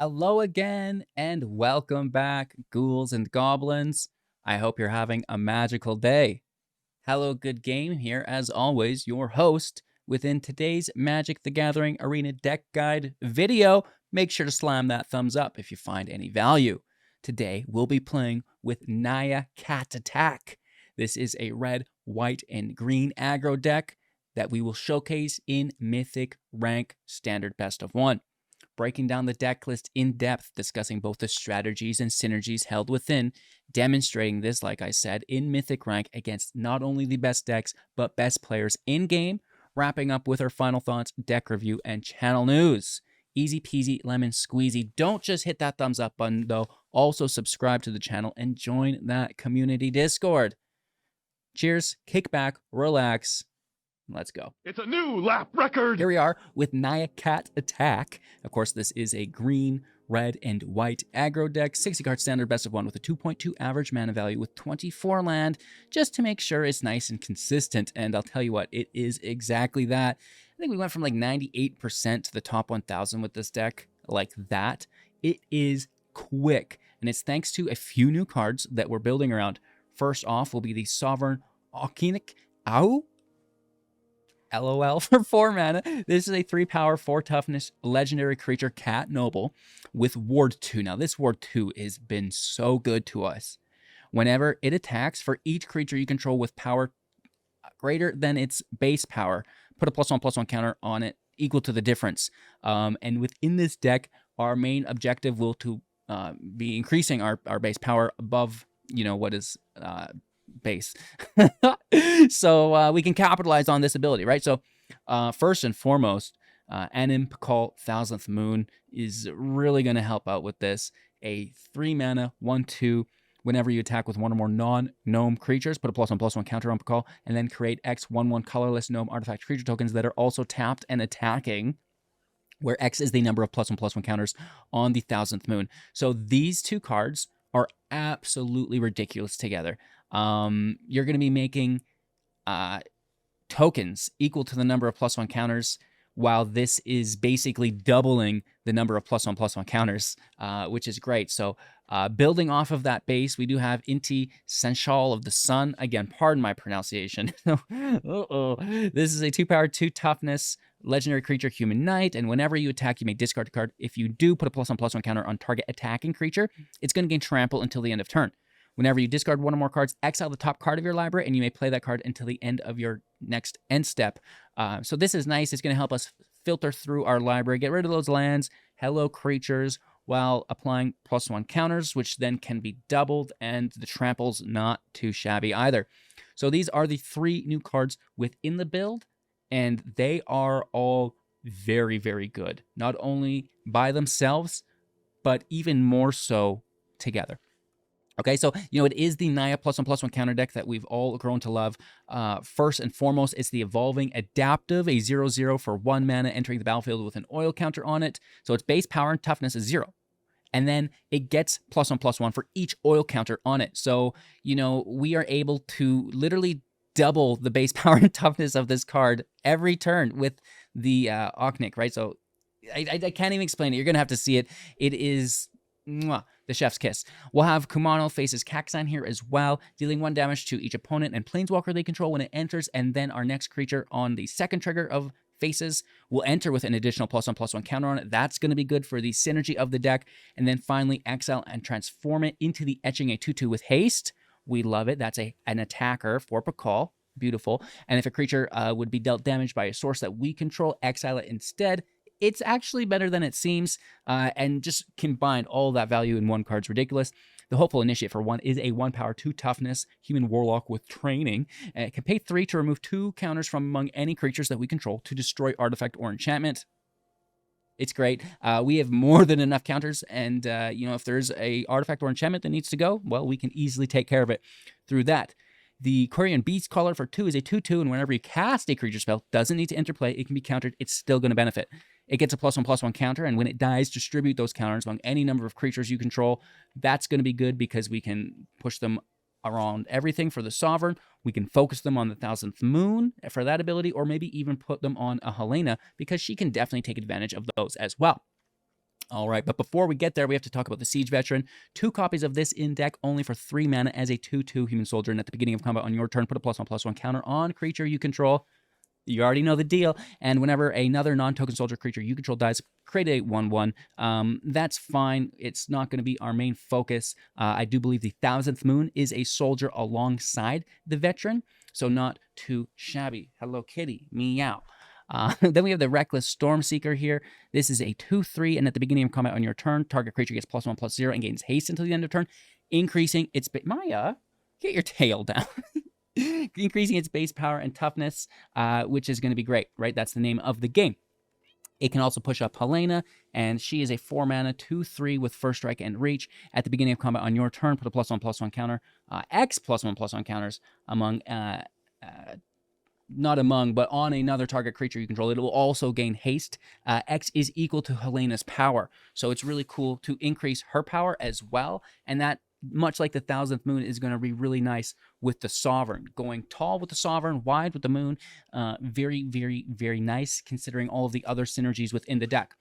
Hello again, and welcome back, ghouls and goblins. I hope you're having a magical day. Hello, good game here, as always, your host. Within today's Magic the Gathering Arena deck guide video, make sure to slam that thumbs up if you find any value. Today, we'll be playing with Naya Cat Attack. This is a red, white, and green aggro deck that we will showcase in Mythic rank standard best of one. Breaking down the deck list in depth, discussing both the strategies and synergies held within, demonstrating this, like I said, in Mythic rank against not only the best decks, but best players in-game, wrapping up with our final thoughts, deck review, and channel news. Easy peasy, lemon squeezy. Don't just hit that thumbs up button, though. Also subscribe to the channel and join that community Discord. Cheers, kick back, relax. Let's go. It's a new lap record! Here we are with Naya Cat Attack. Of course, this is a green, red, and white aggro deck. 60 card standard best of one with a 2.2 average mana value with 24 land, just to make sure it's nice and consistent. And I'll tell you what, it is exactly that. I think we went from like 98% to the top 1,000 with this deck, like that. It is quick, and it's thanks to a few new cards that we're building around. First off will be the Sovereign Okinec Ahau. LOL for 4 mana. This is a 3 power, 4 toughness legendary creature, Cat Noble, with Ward 2. Now, this Ward 2 has been so good to us. Whenever it attacks, for each creature you control with power greater than its base power, put a +1/+1 counter on it, equal to the difference. And within this deck, our main objective will be increasing our base power above, what is base. So we can capitalize on this ability, right? So first and foremost, Anim, Pakal, Thousandth Moon is really going to help out with this. A 3 mana, 1/2. Whenever you attack with one or more non-gnome creatures, put a +1/+1 counter on Pakal, and then create X 1/1 colorless gnome artifact creature tokens that are also tapped and attacking, where X is the number of +1/+1 counters on the Thousandth Moon. So these two cards are absolutely ridiculous together. You're going to be making tokens equal to the number of +1 counters, while this is basically doubling the number of +1/+1 counters, which is great. So building off of that base, we do have Inti, Seneschal of the Sun. Again, pardon my pronunciation. This is a 2 power, 2 toughness legendary creature, human knight, and whenever you attack, you may discard a card. If you do put a +1/+1 counter on target attacking creature, it's going to gain trample until the end of turn. Whenever you discard one or more cards, exile the top card of your library, and you may play that card until the end of your next end step. So this is nice. It's going to help us filter through our library, get rid of those lands, hello creatures, while applying +1 counters, which then can be doubled, and the trample's not too shabby either. So these are the 3 new cards within the build, and they are all very, very good. Not only by themselves, but even more so together. Okay, so, it is the Naya +1/+1 counter deck that we've all grown to love. First and foremost, it's the Evolving Adaptive, a 0/0 for 1 mana, entering the battlefield with an oil counter on it. So its base power and toughness is 0. And then it gets +1/+1 for each oil counter on it. So, we are able to literally double the base power and toughness of this card every turn with the Okinec, right? So I can't even explain it. You're going to have to see it. It is the chef's kiss. We'll have Kumano faces Kakkazan here as well, dealing 1 damage to each opponent and planeswalker they control when it enters, and then our next creature on the second trigger of faces will enter with an additional +1/+1 counter on it. That's going to be good for the synergy of the deck. And then finally, exile and transform it into the Etching, a 2/2 with haste. We love it. That's an attacker for Pakal. Beautiful. And if a creature would be dealt damage by a source that we control, exile it instead. It's actually better than it seems, and just combine all that value in one card's ridiculous. The Hopeful Initiate for 1 is a 1 power, 2 toughness human warlock with training. It can pay 3 to remove 2 counters from among any creatures that we control to destroy artifact or enchantment. It's great. We have more than enough counters, and if there's a artifact or enchantment that needs to go, well, we can easily take care of it through that. The Quirion Beastcaller for 2 is a 2/2, and whenever you cast a creature spell, doesn't need to interplay, it can be countered, it's still going to benefit. It gets a +1/+1 counter, and when it dies, distribute those counters among any number of creatures you control. That's going to be good because we can push them around everything for the Sovereign. We can focus them on the Thousandth Moon for that ability, or maybe even put them on a Halana, because she can definitely take advantage of those as well. All right, but before we get there, we have to talk about the Siege Veteran. 2 copies of this in deck only for 3 mana as a 2/2 human soldier. And at the beginning of combat on your turn, put a +1/+1 counter on creature you control. You already know the deal. And whenever another non-token soldier creature you control dies, create a 1/1. That's fine. It's not going to be our main focus. I do believe the Thousandth Moon is a soldier alongside the veteran, so not too shabby. Hello, kitty. Meow. Then we have the Reckless Stormseeker here. This is a 2/3, and at the beginning of combat on your turn, target creature gets +1/+0 and gains haste until the end of turn, increasing its... Maya, get your tail down. Increasing its base power and toughness, which is going to be great, right? That's the name of the game. It can also push up Halana, and she is a 4 mana, 2/3 with first strike and reach. At the beginning of combat on your turn, put a +1/+1 counter, X +1/+1 counters among, not among, but on another target creature you control. It will also gain haste. X is equal to Helena's power, so it's really cool to increase her power as well, and that, much like the Thousandth Moon, is going to be really nice with the Sovereign. Going tall with the Sovereign, wide with the Moon. Very, very, very nice, considering all of the other synergies within the deck.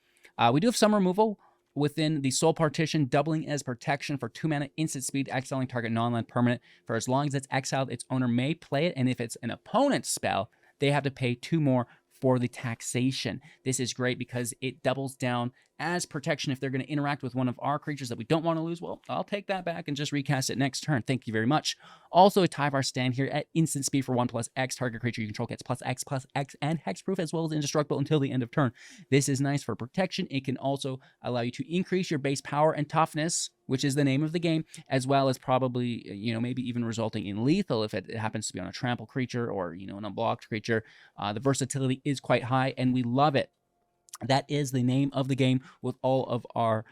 We do have some removal within the Soul Partition, doubling as protection for 2 mana, instant speed, exiling target non-land permanent. For as long as it's exiled, its owner may play it, and if it's an opponent's spell, they have to pay 2 more for the taxation. This is great because it doubles down as protection if they're going to interact with one of our creatures that we don't want to lose. Well, I'll take that back and just recast it next turn. Thank you very much. Also, a Tyvar stand here at instant speed for 1/+X. Target creature you control gets +X/+X and hexproof, as well as indestructible until the end of turn. This is nice for protection. It can also allow you to increase your base power and toughness, which is the name of the game, as well as probably, maybe even resulting in lethal if it happens to be on a trample creature or, an unblocked creature. The versatility is quite high, and we love it. That is the name of the game with all of our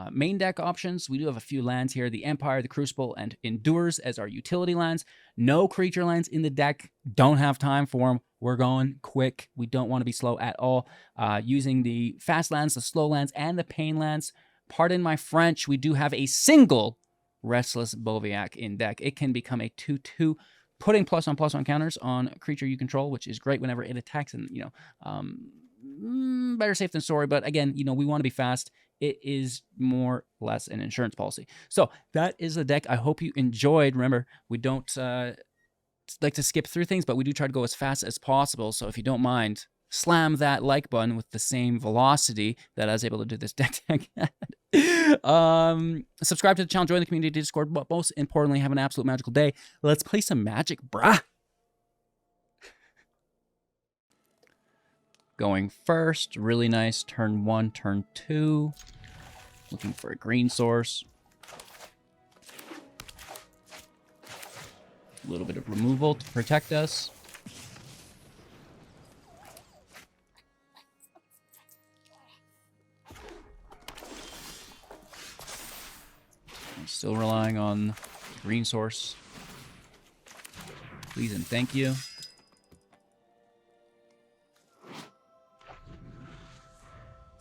main deck options. We do have a few lands here: the Empire, the Crucible, and Endures as our utility lands. No creature lands in the deck. Don't have time for them. We're going quick. We don't want to be slow at all. Using the fast lands, the slow lands, and the pain lands. Pardon my French, we do have a single Restless Bivouac in deck. It can become a 2/2, putting +1/+1 counters on a creature you control, which is great whenever it attacks, and, better safe than sorry, but again, we want to be fast. It is more or less an insurance policy. So that is the deck. I hope you enjoyed. Remember, we don't like to skip through things, but we do try to go as fast as possible. So if you don't mind, slam that like button with the same velocity that I was able to do this deck. Subscribe to the channel, join the community Discord, but most importantly, have an absolute magical day. Let's play some Magic, brah. Going first, really nice. Turn 1, turn 2. Looking for a green source. A little bit of removal to protect us. I'm still relying on green source. Please and thank you.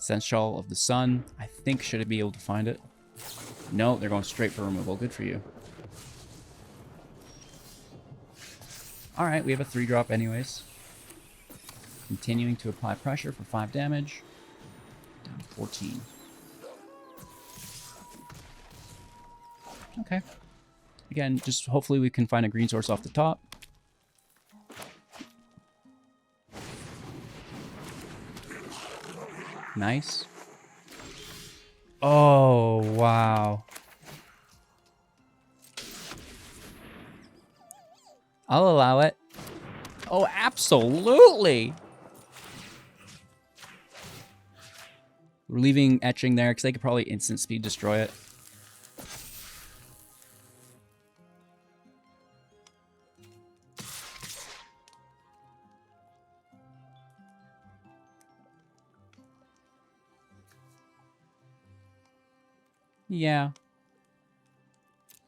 Seneschal of the Sun. I think should be able to find it. No, they're going straight for removal. Good for you. Alright, we have a 3-drop anyways. Continuing to apply pressure for 5 damage. Down to 14. Okay. Again, just hopefully we can find a green source off the top. Nice. Oh, wow. I'll allow it. Oh, absolutely. We're leaving etching there because they could probably instant speed destroy it. Yeah.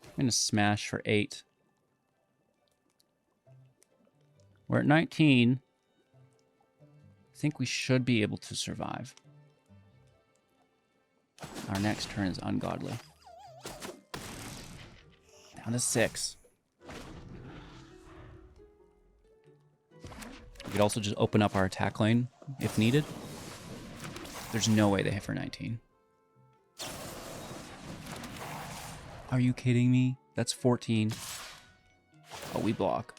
I'm going to smash for 8. We're at 19. I think we should be able to survive. Our next turn is ungodly. Down to 6. We could also just open up our attack lane if needed. There's no way they hit for 19. Are you kidding me? That's 14. Oh, we block.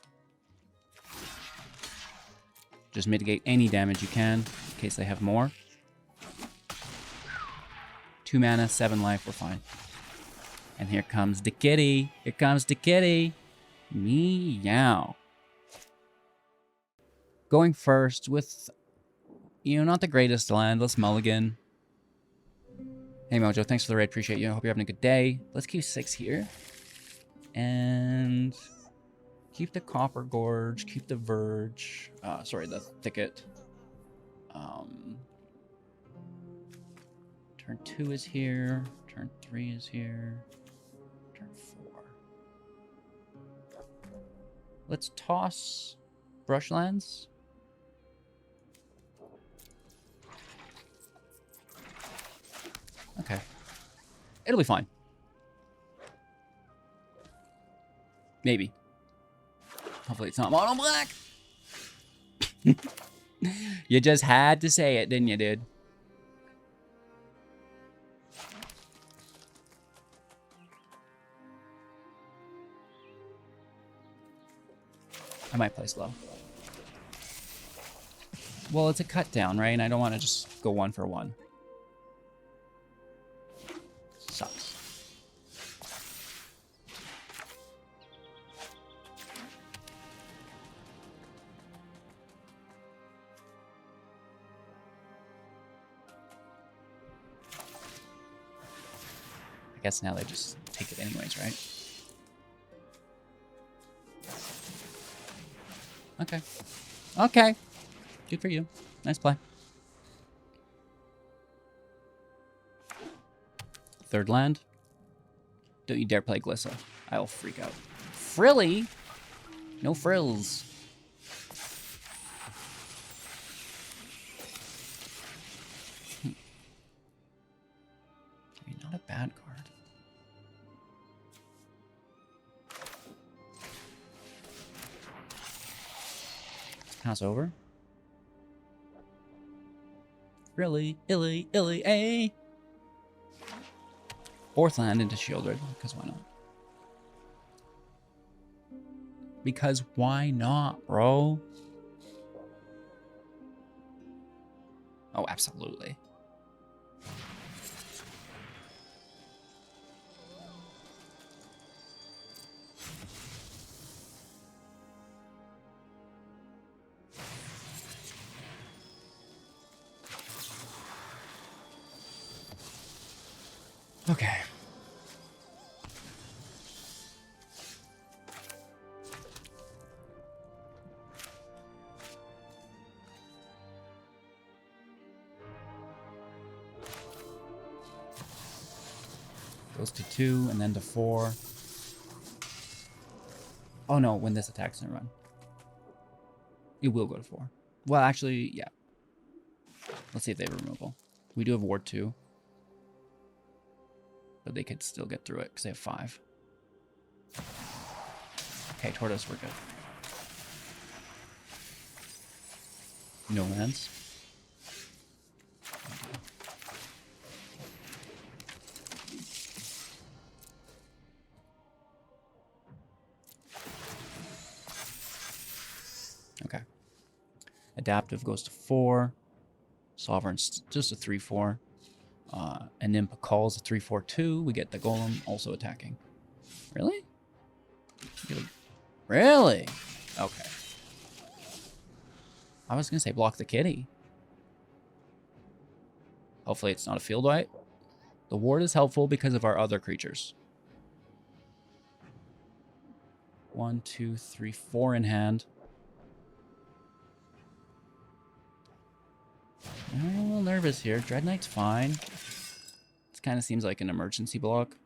Just mitigate any damage you can in case they have more. 2 mana, 7 life, we're fine. And here comes the kitty. Here comes the kitty. Meow. Going first with, you know, not the greatest land. Let's mulligan. Hey Mojo, thanks for the raid. Appreciate you. I hope you're having a good day. Let's keep 6 here. And keep the Copper Gorge. Keep the Verge. Sorry, the Thicket. Turn 2 is here. Turn 3 is here. Turn 4. Let's toss Brushlands. Okay. It'll be fine. Maybe. Hopefully it's not mono black. You just had to say it, didn't you, dude? I might play slow. Well, it's a cut down, right? And I don't want to just go 1 for 1. Sucks. I guess now they just take it anyways, right? Okay. Okay. Good for you. Nice play. Third land. Don't you dare play Glissa. I'll freak out. Frilly? No frills. I mean, not a bad card. Pass over. Really? Illy, eh? Fourth land into Shieldred, because why not? Because why not, bro? Oh, absolutely. Okay. Goes to 2 and then to 4. Oh no, when this attack's in a run. It will go to 4. Well, actually, yeah. Let's see if they have removal. We do have Ward 2. But they could still get through it because they have 5. Okay, Tortoise, we're good. No lands. Okay. Adaptive goes to 4. Sovereign's just a 3/4. Anim Pakal's a 3/4/2. We get the Golem also attacking. Really? Really? Okay. I was gonna say block the kitty. Hopefully it's not a field wipe. The ward is helpful because of our other creatures. 1, 2, 3, 4 in hand. I'm a little nervous here. Dread Knight's fine. This kind of seems like an emergency block.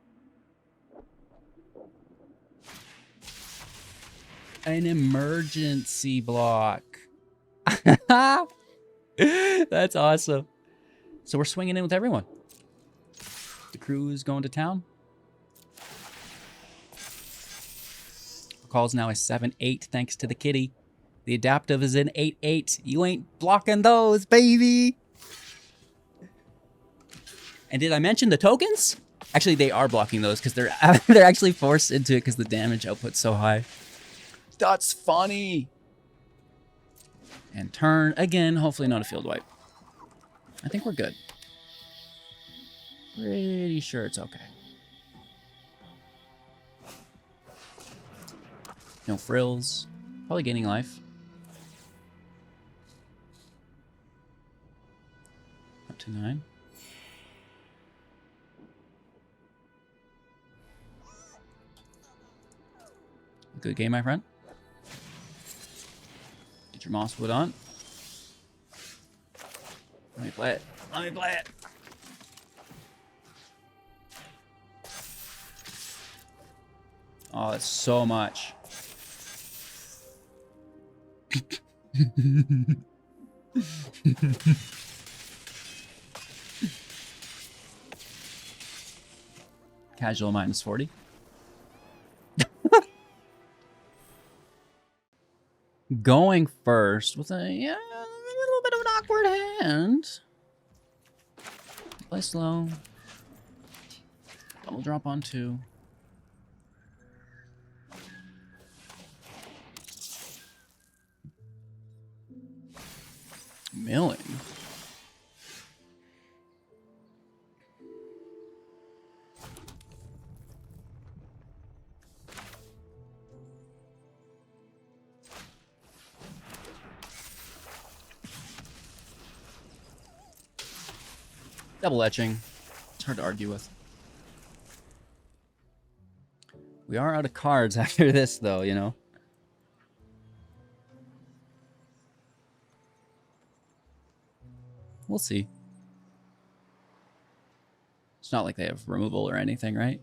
An emergency block. That's awesome. So we're swinging in with everyone. The crew is going to town. Pakal's now a 7/8 thanks to the kitty. The adaptive is an 8/8. You ain't blocking those, baby. And did I mention the tokens? Actually, they are blocking those because they're they're actually forced into it because the damage output's so high. That's funny. And turn again. Hopefully not a field wipe. I think we're good. Pretty sure it's okay. No frills. Probably gaining life. Up to 9. Good game, my friend. Get your moss wood on. Let me play it. Let me play it. Oh, that's so much. Casual minus 40. Going first with a little bit of an awkward hand. Play slow. Double drop on 2. Milling. Double etching. It's hard to argue with. We are out of cards after this, though, you know. We'll see. It's not like they have removal or anything, right?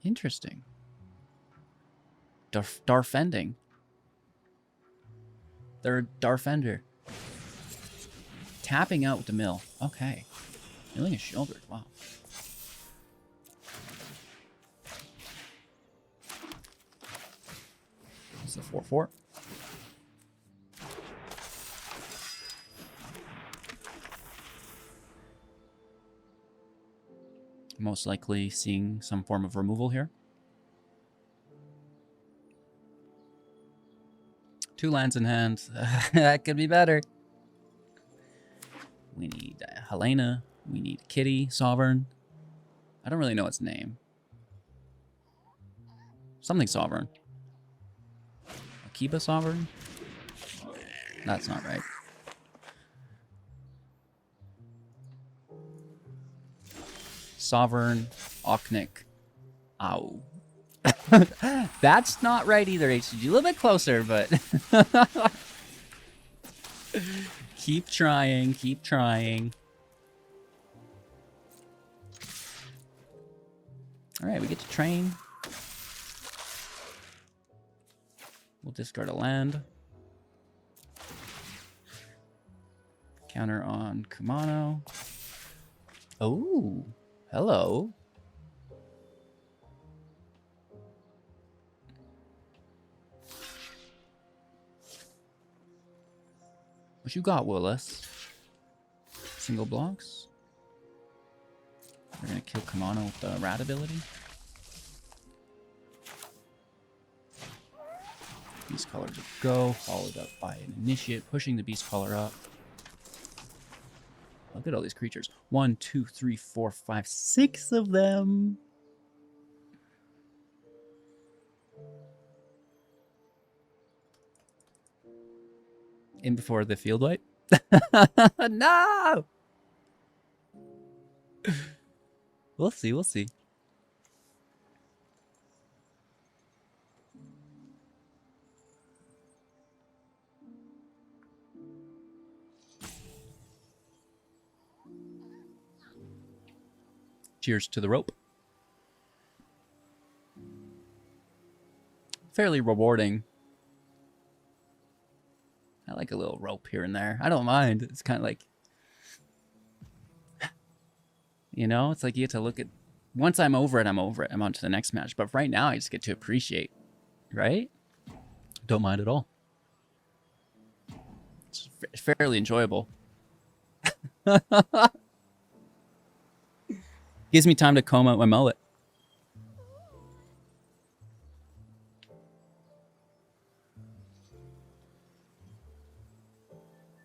Interesting. Darfending. They're Darfender. Tapping out with the mill. Okay. Milling is shouldered. Wow. It's a 4/4. Most likely seeing some form of removal here. 2 lands in hand. That could be better. We need Halana. We need Kitty, Sovereign. I don't really know its name. Something Sovereign. Akiba Sovereign? That's not right. Sovereign, Okinec, Ahau. That's not right either, HCG. A little bit closer, but... Keep trying, keep trying. Alright, we get to train. We'll discard a land. Counter on Kumano. Oh, hello. What you got, Willis? Single blocks. We're gonna kill Kumano with the rat ability. Beastcaller to go, followed up by an initiate, pushing the Beastcaller up. Look at all these creatures. 1, 2, 3, 4, 5, 6 of them. In before the field wipe. No! We'll see, we'll see. Cheers to the rope. Fairly rewarding. I like a little rope here and there. I don't mind. It's kind of like, you know, it's like you get to look at Once I'm over it, I'm over it. I'm on to the next match. But right now, I just get to appreciate, right? Don't mind at all. It's fairly enjoyable. Gives me time to comb out my mullet.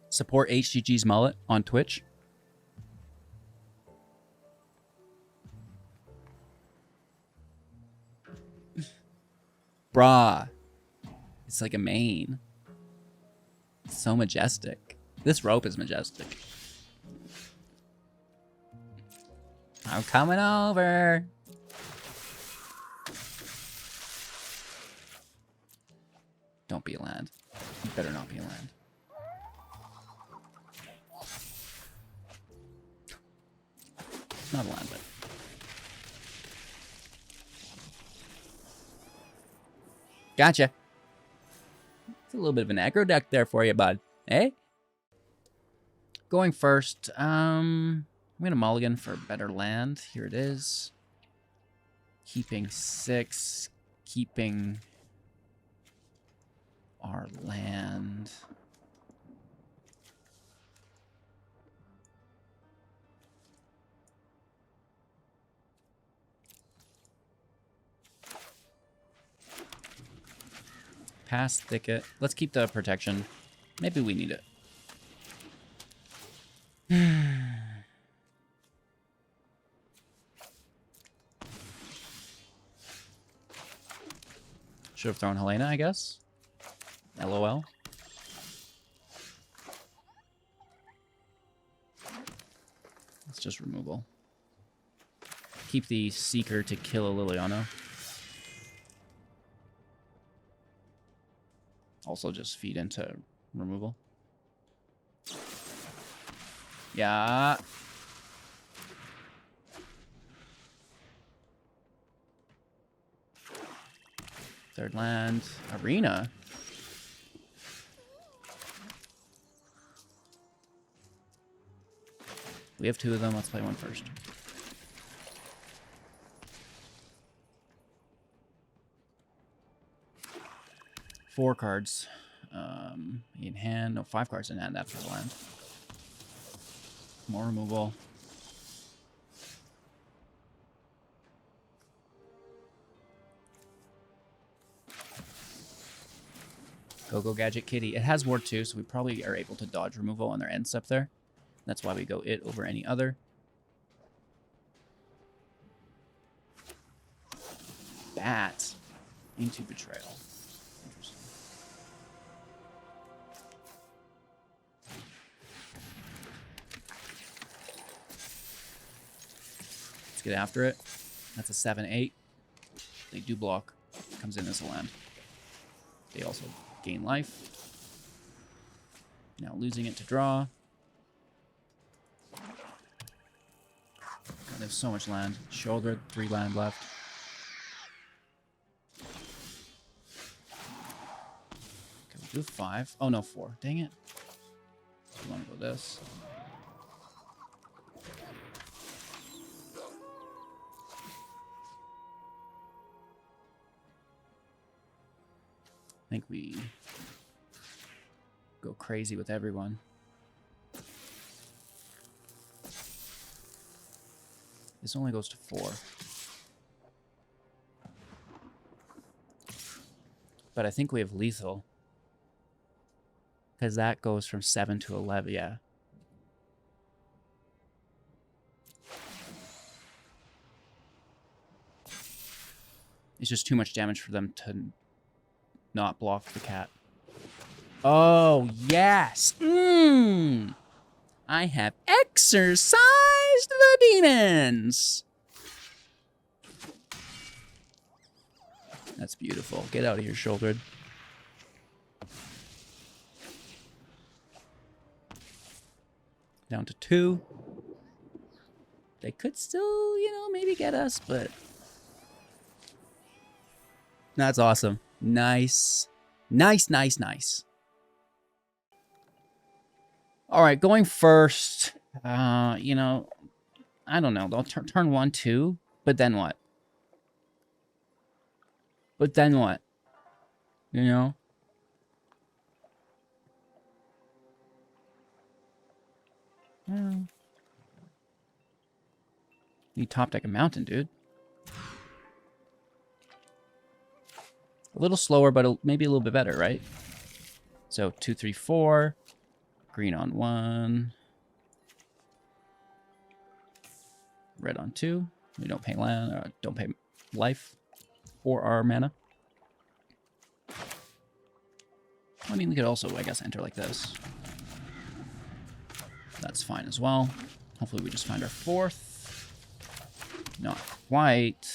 Support HGG's mullet on Twitch. Brah. It's like a mane. It's so majestic. This rope is majestic. I'm coming over. Don't be a land. You better not be a land. Not a land, but... Gotcha. It's a little bit of an aggro deck there for you, bud. Eh? Going first, I'm going to mulligan for better land. Here it is. Keeping 6. Keeping our land. Pass Thicket. Let's keep the protection. Maybe we need it. Should have thrown Halana, I guess. LOL. It's just removal. Keep the Seeker to kill a Liliana. Also just feed into removal. Yeah. Third land. Arena. We have 2 of them. Let's play one first. Four cards in hand. No, 5 cards in hand after the land. More removal. Go Gadget Kitty. It has Ward 2, so we probably are able to dodge removal on their end step there. That's why we go it over any other. Bat. Into Betrayal. Let's get after it. That's a 7/8. They do block. Comes in as a land. They also gain life. Now losing it to draw. God, they have so much land. Shoulder, 3 land left. Okay, we'll do 5. Oh no, 4. Dang it. We want to go this. I think we go crazy with everyone. This only goes to 4. But I think we have lethal. Because that goes from 7 to 11, yeah. It's just too much damage for them to not block the cat. Oh, yes! I have exorcised the demons! That's beautiful. Get out of here, Shouldered. Down to 2. They could still, you know, maybe get us, but... That's awesome. Nice. Nice, nice, nice. All right, going first. You know, I don't know. They'll turn 1, 2. But then what? But then what? You know? You top deck a mountain, dude. A little slower, but maybe a little bit better, right? So 2, 3, 4. Green on 1. Red on 2. We don't pay land, don't pay life or our mana. I mean, we could also, I guess, enter like this. That's fine as well. Hopefully we just find our 4th. Not quite.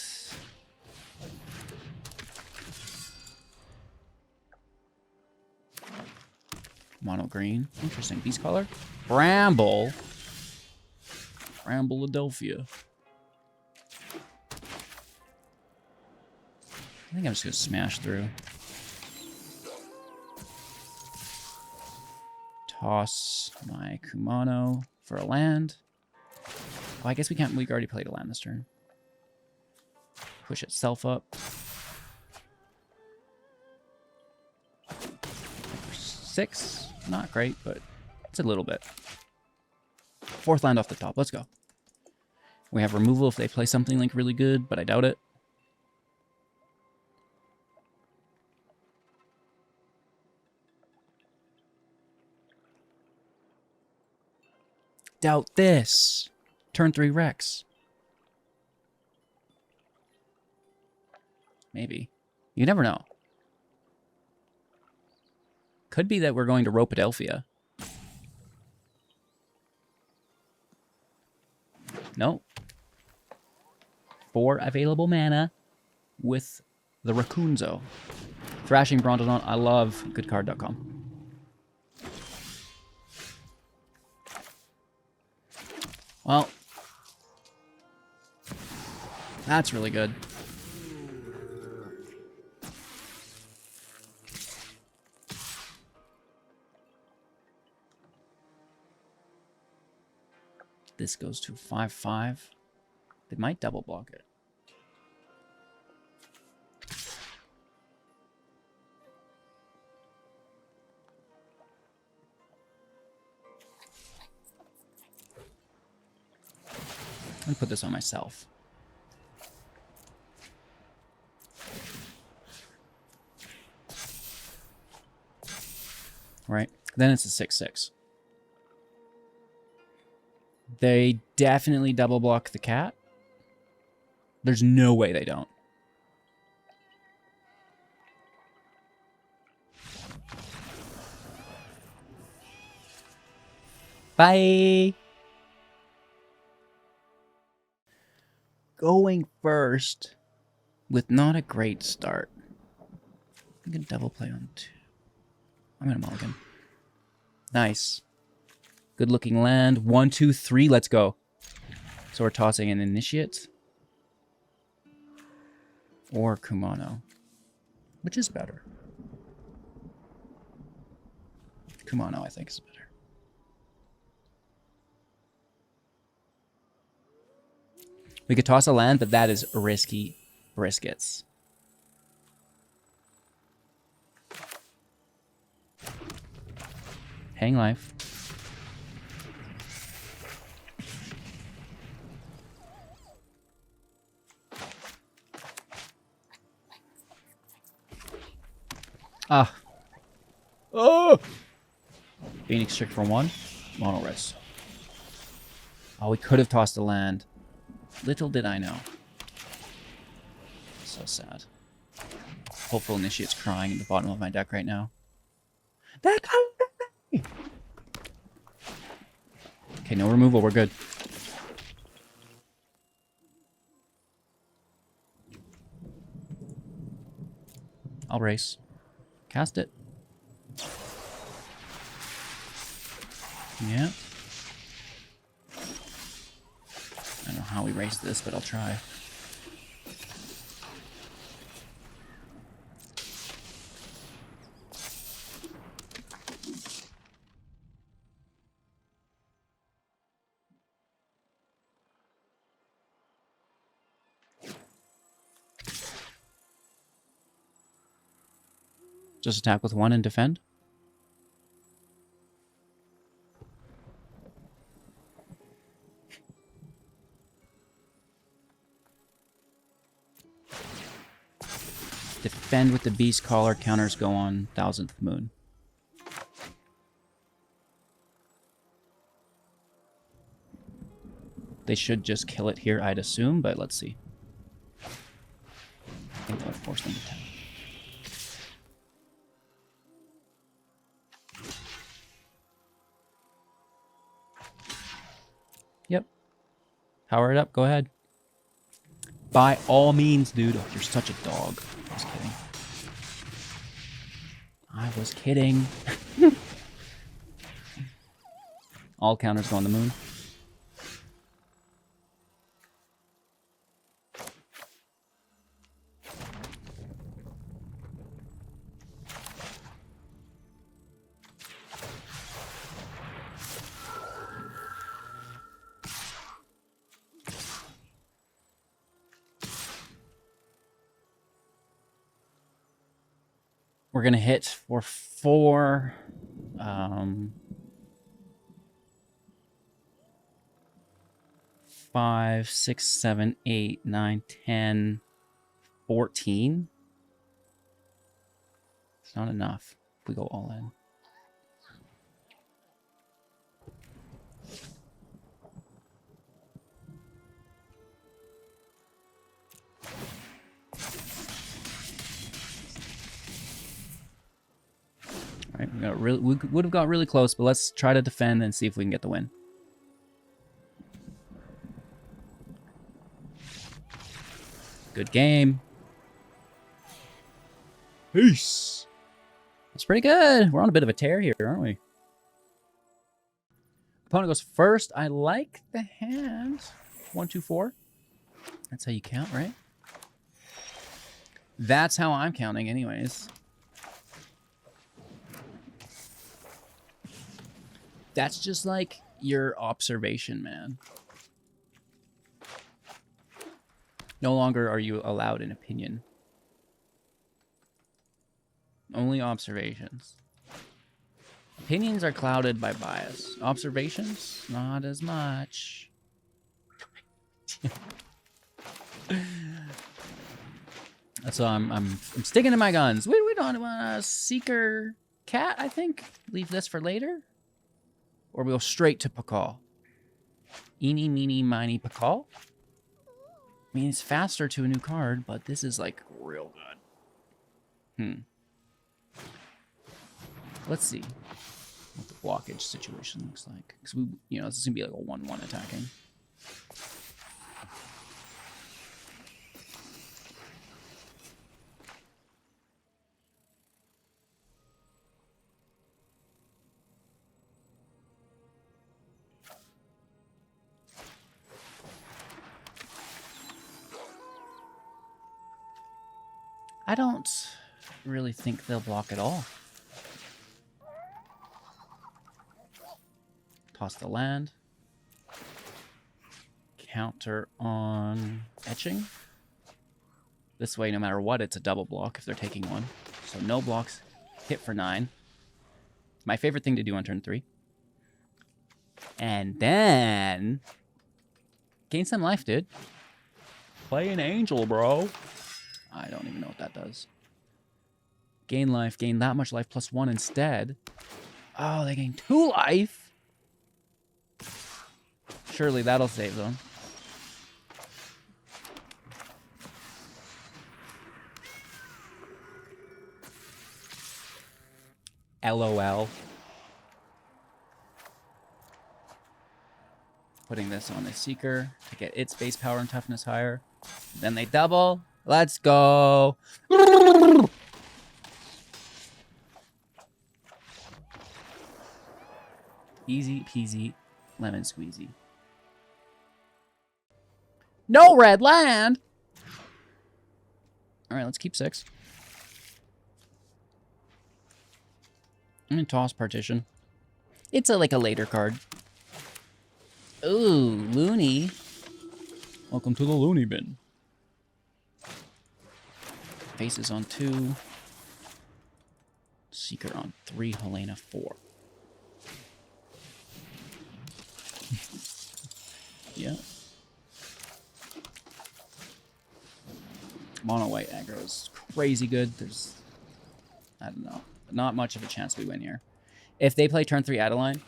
Mono green. Interesting. Beastcaller. Bramble. Brambleadelphia. I think I'm just going to smash through. Toss my Kumano for a land. Oh, I guess we can't. We already played a land this turn. Push itself up. 6. Not great, but it's a little bit. 4th land off the top. Let's go. We have removal if they play something like really good, but I doubt it. Doubt this. Turn 3 Rex. Maybe. You never know. Could be that we're going to rope Adelphia. No. 4 available mana with the Raccoonzo. Thrashing Brontodon. I love goodcard.com. Well, that's really good. This goes to 5/5. They might double block it. Let me put this on myself. Right? Then it's a 6/6. They definitely double block the cat. There's no way they don't. Bye! Going first with not a great start. I'm going to double play on 2. I'm going to mulligan. Nice. Good looking land. 1, 2, 3. Let's go. So we're tossing an Initiate. Or Kumano. Which is better? Kumano, I think, is better. We could toss a land, but that is risky briskets. Hang life. Ah. Oh! Phoenix Trick for 1. Mono res. Oh, we could have tossed a land. Little did I know. So sad. Hopeful Initiate's crying in the bottom of my deck right now. That guy! Okay, no removal. We're good. I'll race. Cast it. Yeah. I don't know how we race this, but I'll try. Just attack with 1 and defend. Defend with the Beastcaller. Counters go on Thousandth Moon. They should just kill it here, I'd assume, but let's see. I think that would force them to tap. Yep. Power it up. Go ahead. By all means, dude. Oh, you're such a dog. I was kidding. I was kidding. All counters go on the moon. We're going to hit for 4. 5, 6, 7, 8, 9, 10, 14. It's not enough if we go all in. All right, we would have got really close, but let's try to defend and see if we can get the win. Good game. Peace. That's pretty good. We're on a bit of a tear here, aren't we? Opponent goes first. I like the hand. 1, 2, 4. That's how you count, right? That's how I'm counting anyways. That's just like your observation, man. No longer are you allowed an opinion. Only observations. Opinions are clouded by bias. Observations, not as much. So I'm sticking to my guns. We don't want a Seeker Cat, I think. Leave this for later. Or we go straight to Pakal. Eeny, meeny, miny, Pakal. I mean, it's faster to a new card, but this is, like, real good. Let's see what the blockage situation looks like. Because we, you know, this is going to be like a 1-1 attacking. I don't really think they'll block at all. Toss the land. Counter on etching. This way, no matter what, it's a double block if they're taking one. So no blocks. Hit for 9. My favorite thing to do on turn 3. And then gain some life, dude. Play an angel, bro. I don't even know what that does. Gain life, gain that much life plus 1 instead. Oh, they gain 2 life. Surely that'll save them. LOL. Putting this on the Seeker to get its base power and toughness higher. Then they double. Let's go. Easy peasy, lemon squeezy. No red land. All right, let's keep 6. I'm gonna toss Partition. It's like a later card. Ooh, Looney. Welcome to the Looney bin. Faces on 2. Seeker on 3, Halana 4. Yeah. Mono white aggro is crazy good. There's, I don't know, not much of a chance we win here. If they play turn 3 Adeline,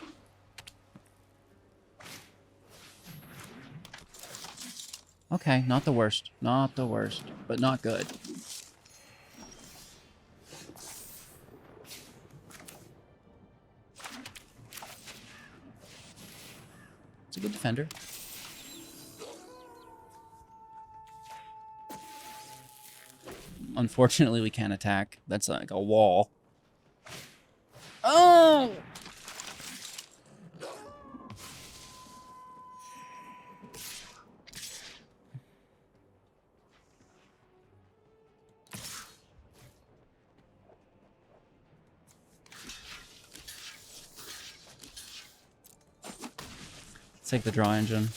okay, not the worst. Not the worst, but not good. It's a good defender. Unfortunately, we can't attack. That's like a wall. Oh! Let's take the draw engine.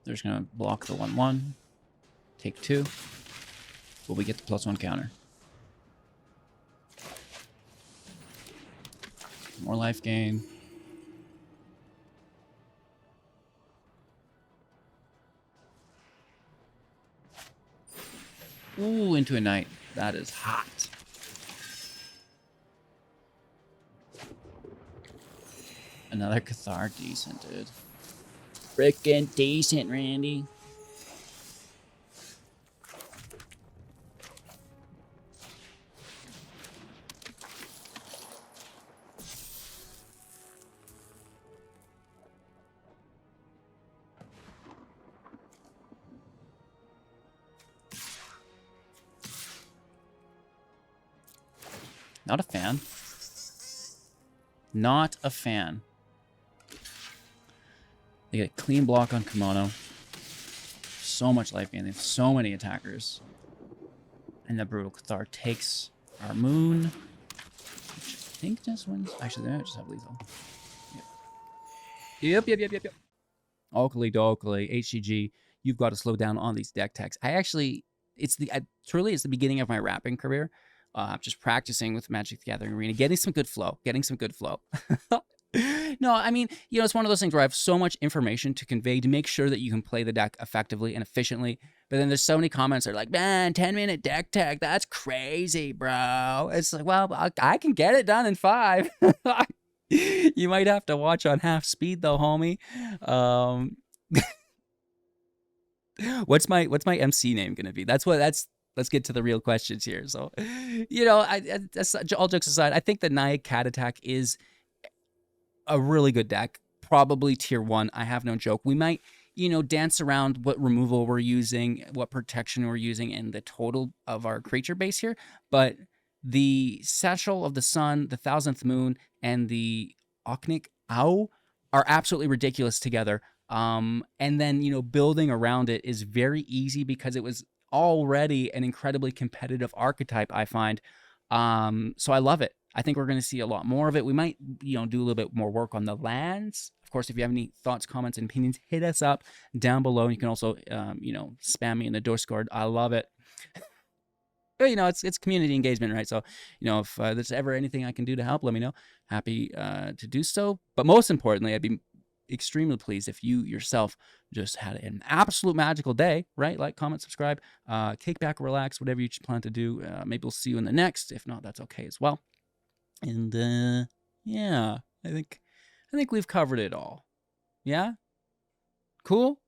They're just going to block the 1/1. Take 2. Will we get the +1 counter? More life gain. Ooh, into a knight. That is hot. Another Cathar. Decent, dude. Frickin' decent, Randy. Not a fan. Not a fan. They get a clean block on Kumano. So much life gain. They have so many attackers. And the Brutal Cathar takes our moon. Which I think just wins. Actually, they might just have lethal. Yep. Yep. Oakley, HCG. You've got to slow down on these deck techs. Truly, it's the beginning of my rapping career. Just practicing with Magic the Gathering Arena, getting some good flow. No, I mean, it's one of those things where I have so much information to convey to make sure that you can play the deck effectively and efficiently. But then there's so many comments that are like, man, 10-minute deck tech, that's crazy, bro. It's like, well, I can get it done in 5. You might have to watch on half speed though, homie. What's my MC name gonna be? Let's get to the real questions here. So, all jokes aside, I think the Naya Cat Attack is a really good deck. Probably tier 1. I have no joke. We might, dance around what removal we're using, what protection we're using, and the total of our creature base here. But the Seneschal of the Sun, the Thousandth Moon, and the Okinec Ahau are absolutely ridiculous together. And then, building around it is very easy because it was already an incredibly competitive archetype, I find. So I love it. I think we're going to see a lot more of it. We might, do a little bit more work on the lands. Of course, if you have any thoughts, comments, and opinions, hit us up down below. You can also, spam me in the Discord. I love it. But, it's community engagement, right? So, if there's ever anything I can do to help, let me know. Happy to do so. But most importantly, I'd be extremely pleased if you yourself just had an absolute magical day, right? Like, comment, subscribe, kick back, relax, whatever you plan to do. Maybe we'll see you in the next. If not, that's okay as well. And yeah, I think we've covered it all. Yeah? Cool?